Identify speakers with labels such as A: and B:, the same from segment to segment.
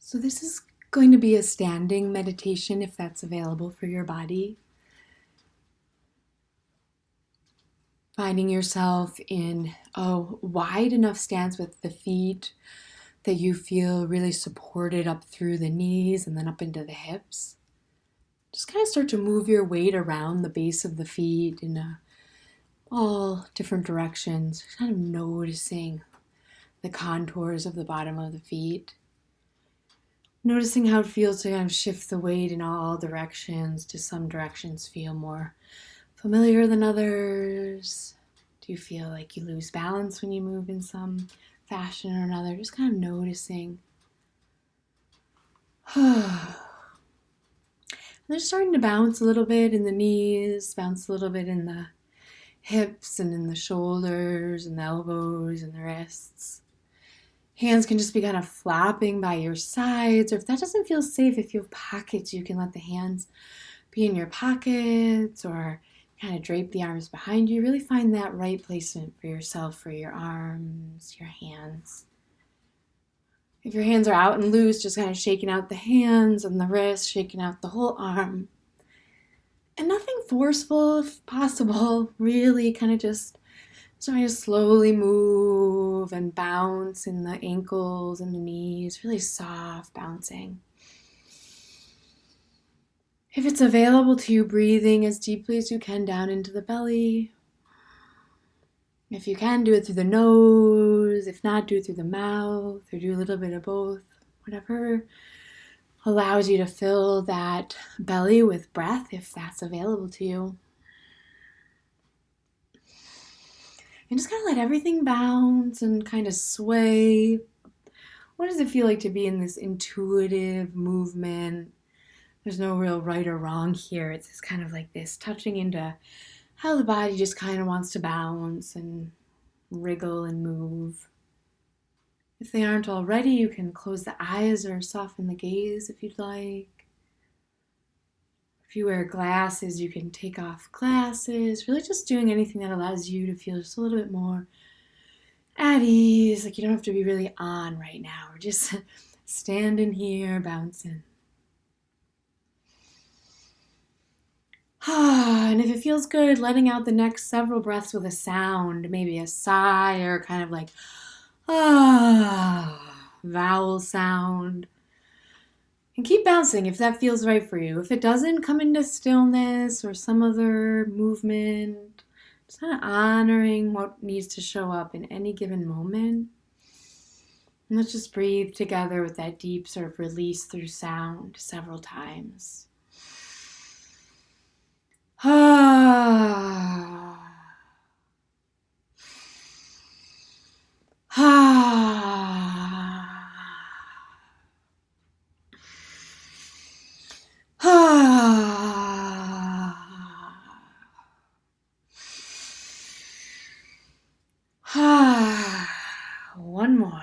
A: So this is going to be a standing meditation if that's available for your body. Finding yourself in a wide enough stance with the feet that you feel really supported up through the knees and then up into the hips. Just kind of start to move your weight around the base of the feet in all different directions, kind of noticing the contours of the bottom of the feet. Noticing how it feels to kind of shift the weight in all directions. Do some directions feel more familiar than others? Do you feel like you lose balance when you move in some fashion or another? Just kind of noticing. They're starting to bounce a little bit in the knees, bounce a little bit in the hips and in the shoulders and the elbows and the wrists. Hands can just be kind of flopping by your sides, or if that doesn't feel safe, if you have pockets, you can let the hands be in your pockets or kind of drape the arms behind you. Really find that right placement for yourself, for your arms, your hands. If your hands are out and loose, just kind of shaking out the hands and the wrists, shaking out the whole arm. And nothing forceful, if possible, really kind of just trying to slowly move and bounce in the ankles and the knees, really soft bouncing. If it's available to you, breathing as deeply as you can down into the belly. If you can, do it through the nose. If not, do it through the mouth or do a little bit of both. Whatever allows you to fill that belly with breath if that's available to you. And just kind of let everything bounce and kind of sway. What does it feel like to be in this intuitive movement? There's no real right or wrong here. It's just kind of like this touching into how the body just kind of wants to bounce and wriggle and move. If they aren't already, you can close the eyes or soften the gaze if you'd like. If you wear glasses, you can take off glasses. Really just doing anything that allows you to feel just a little bit more at ease. Like you don't have to be really on right now. We're just standing here, bouncing. And if it feels good, letting out the next several breaths with a sound, maybe a sigh or kind of like vowel sound. And keep bouncing if that feels right for you. If it doesn't, come into stillness or some other movement. Just kind of honoring what needs to show up in any given moment. And let's just breathe together with that deep sort of release through sound several times. One more.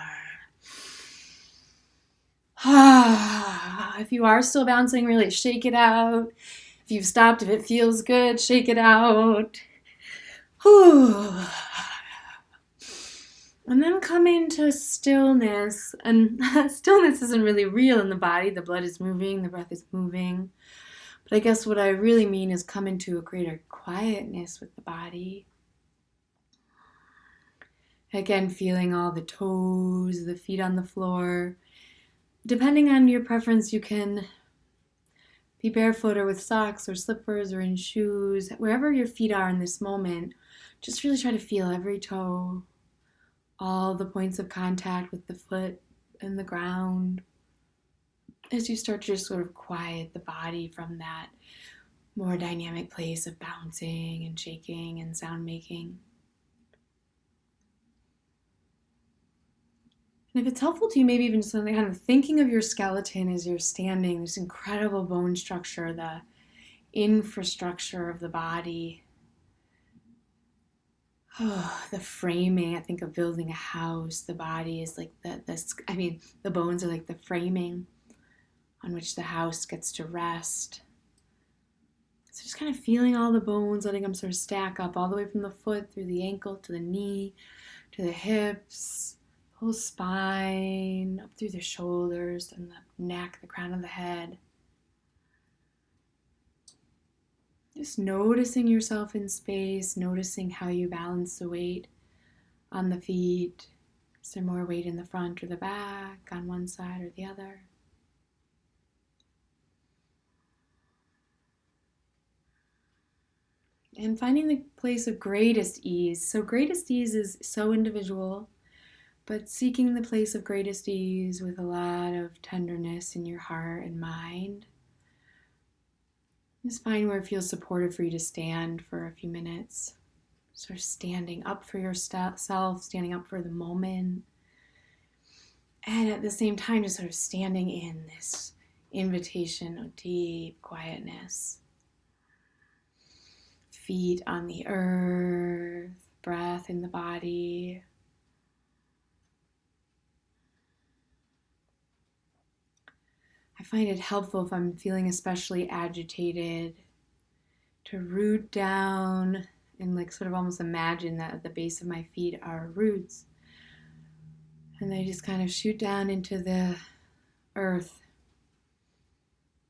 A: If you are still bouncing, really shake it out. If you've stopped, if it feels good, shake it out. And then come into stillness. And stillness isn't really real in the body. The blood is moving, the breath is moving. But I guess what I really mean is come into a greater quietness with the body. Again, feeling all the toes, the feet on the floor. Depending on your preference, you can be barefoot or with socks or slippers or in shoes. Wherever your feet are in this moment, just really try to feel every toe, all the points of contact with the foot and the ground, as you start to just sort of quiet the body from that more dynamic place of bouncing and shaking and sound making. And if it's helpful to you, maybe even just kind of thinking of your skeleton as you're standing, this incredible bone structure, the infrastructure of the body. The framing, I think of building a house. The body is like the bones are like the framing on which the house gets to rest. So just kind of feeling all the bones, letting them sort of stack up all the way from the foot through the ankle to the knee, to the hips, whole spine, up through the shoulders and the neck, the crown of the head. Just noticing yourself in space, noticing how you balance the weight on the feet. Is there more weight in the front or the back, on one side or the other? And finding the place of greatest ease. So greatest ease is so individual, but seeking the place of greatest ease with a lot of tenderness in your heart and mind. Just find where it feels supportive for you to stand for a few minutes. Sort of standing up for yourself, standing up for the moment. And at the same time, just sort of standing in this invitation of deep quietness. Feet on the earth, breath in the body. I find it helpful if I'm feeling especially agitated to root down and sort of almost imagine that at the base of my feet are roots. And they just kind of shoot down into the earth.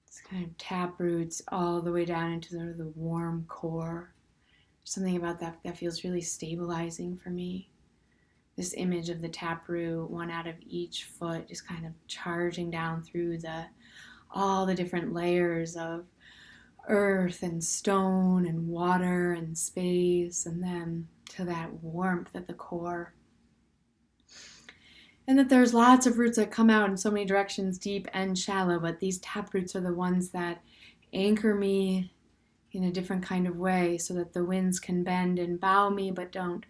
A: It's kind of tap roots all the way down into sort of the warm core. Something about that feels really stabilizing for me. This image of the taproot, one out of each foot, just kind of charging down through all the different layers of earth and stone and water and space, and then to that warmth at the core. And that there's lots of roots that come out in so many directions, deep and shallow, but these taproots are the ones that anchor me in a different kind of way so that the winds can bend and bow me, but don't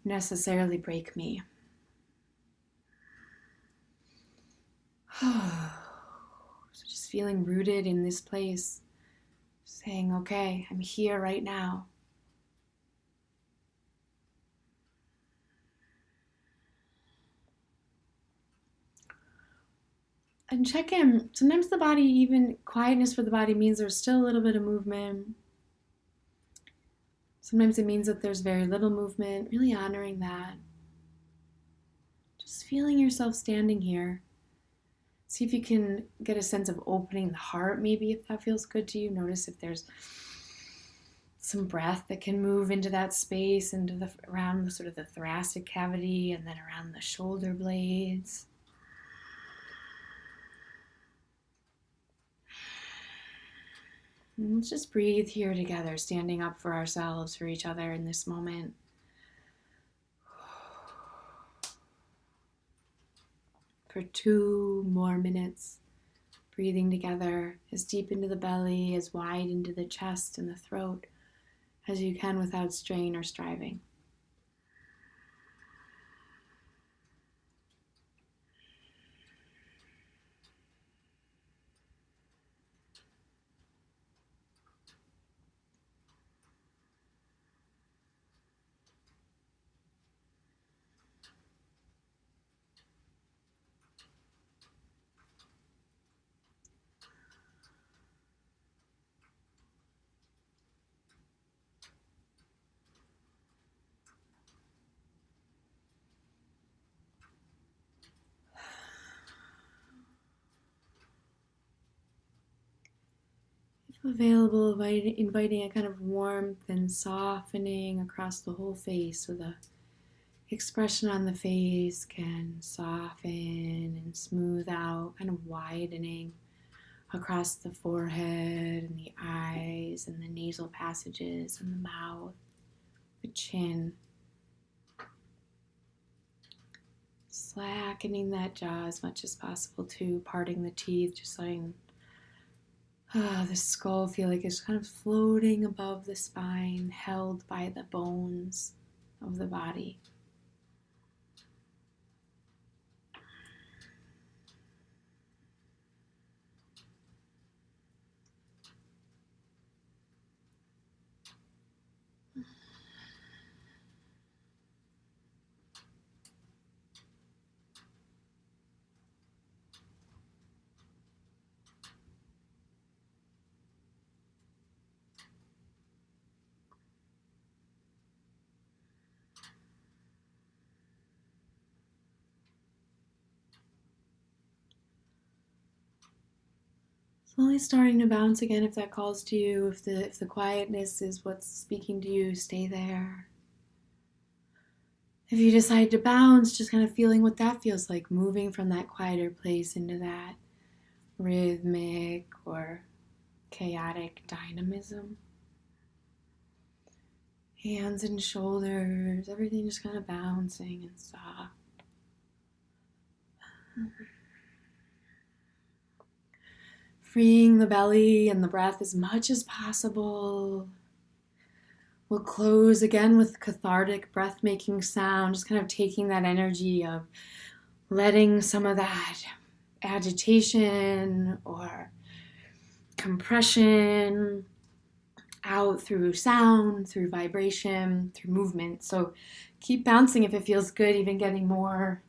A: necessarily break me. So just feeling rooted in this place, saying, okay, I'm here right now. And check in. Sometimes the body, even quietness for the body, means there's still a little bit of movement. Sometimes it means that there's very little movement, really honoring that. Just feeling yourself standing here. See if you can get a sense of opening the heart, maybe, if that feels good to you. Notice if there's some breath that can move into that space, around the sort of the thoracic cavity and then around the shoulder blades. And let's just breathe here together, standing up for ourselves, for each other in this moment. For 2 more minutes, breathing together as deep into the belly, as wide into the chest and the throat as you can without strain or striving. Available, inviting a kind of warmth and softening across the whole face, so the expression on the face can soften and smooth out, kind of widening across the forehead and the eyes and the nasal passages and the mouth, the chin. Slackening that jaw as much as possible too, parting the teeth, just letting the skull feel like it's kind of floating above the spine, held by the bones of the body. Slowly starting to bounce again if that calls to you. If the quietness is what's speaking to you, stay there. If you decide to bounce, just kind of feeling what that feels like, moving from that quieter place into that rhythmic or chaotic dynamism. Hands and shoulders, everything just kind of bouncing and soft. Freeing the belly and the breath as much as possible. We'll close again with cathartic breath-making sound, just kind of taking that energy of letting some of that agitation or compression out through sound, through vibration, through movement. So keep bouncing if it feels good, even getting more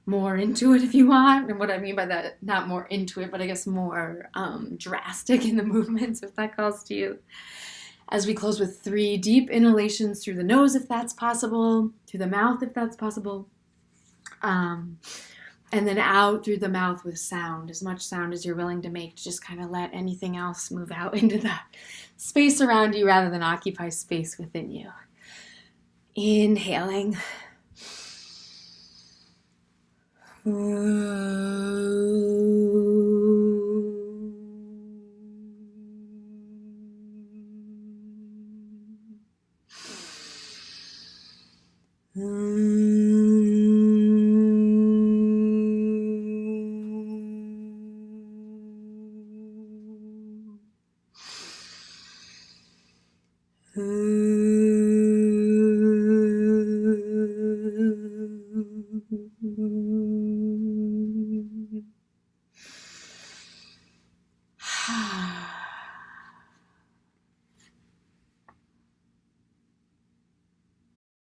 A: into it if you want. And what I mean by that, not more into it, but I guess more drastic in the movements if that calls to you. As we close with 3 deep inhalations through the nose if that's possible, through the mouth if that's possible, and then out through the mouth with sound, as much sound as you're willing to make to just kind of let anything else move out into the space around you rather than occupy space within you. Inhaling.